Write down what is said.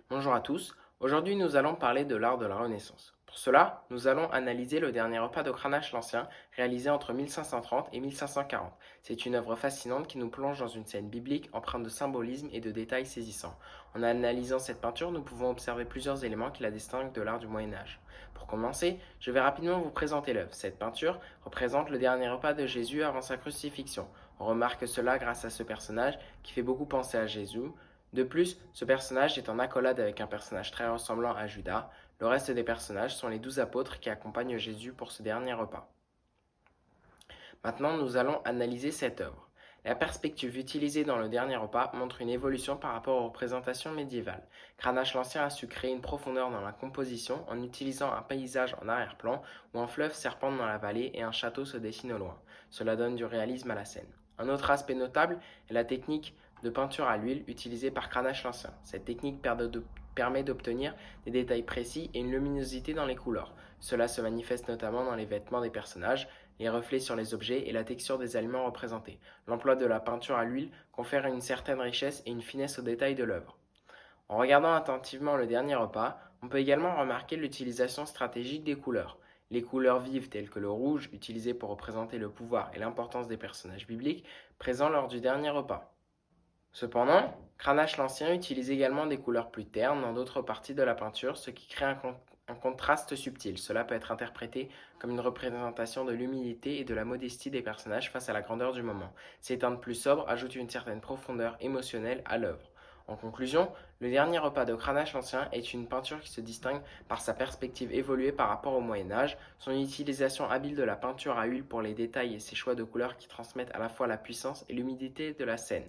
Bonjour à tous, aujourd'hui nous allons parler de l'art de la Renaissance. Pour cela, nous allons analyser le dernier repas de Cranach l'Ancien, réalisé entre 1530 et 1540. C'est une œuvre fascinante qui nous plonge dans une scène biblique empreinte de symbolisme et de détails saisissants. En analysant cette peinture, nous pouvons observer plusieurs éléments qui la distinguent de l'art du Moyen Âge. Pour commencer, je vais rapidement vous présenter l'œuvre. Cette peinture représente le dernier repas de Jésus avant sa crucifixion. On remarque cela grâce à ce personnage qui fait beaucoup penser à Jésus. De plus, ce personnage est en accolade avec un personnage très ressemblant à Judas. Le reste des personnages sont les 12 apôtres qui accompagnent Jésus pour ce dernier repas. Maintenant, nous allons analyser cette œuvre. La perspective utilisée dans le dernier repas montre une évolution par rapport aux représentations médiévales. Cranach l'Ancien a su créer une profondeur dans la composition en utilisant un paysage en arrière-plan où un fleuve serpente dans la vallée et un château se dessine au loin. Cela donne du réalisme à la scène. Un autre aspect notable est la technique de peinture à l'huile utilisée par Cranach l'Ancien. Cette technique permet d'obtenir des détails précis et une luminosité dans les couleurs. Cela se manifeste notamment dans les vêtements des personnages, les reflets sur les objets et la texture des aliments représentés. L'emploi de la peinture à l'huile confère une certaine richesse et une finesse aux détails de l'œuvre. En regardant attentivement le dernier repas, on peut également remarquer l'utilisation stratégique des couleurs. Les couleurs vives telles que le rouge, utilisé pour représenter le pouvoir et l'importance des personnages bibliques, présents lors du dernier repas. Cependant, Cranach l'Ancien utilise également des couleurs plus ternes dans d'autres parties de la peinture, ce qui crée un contraste subtil. Cela peut être interprété comme une représentation de l'humilité et de la modestie des personnages face à la grandeur du moment. Ces teintes plus sobres ajoutent une certaine profondeur émotionnelle à l'œuvre. En conclusion, le dernier repas de Cranach l'Ancien est une peinture qui se distingue par sa perspective évoluée par rapport au Moyen Âge, son utilisation habile de la peinture à huile pour les détails et ses choix de couleurs qui transmettent à la fois la puissance et l'humidité de la scène.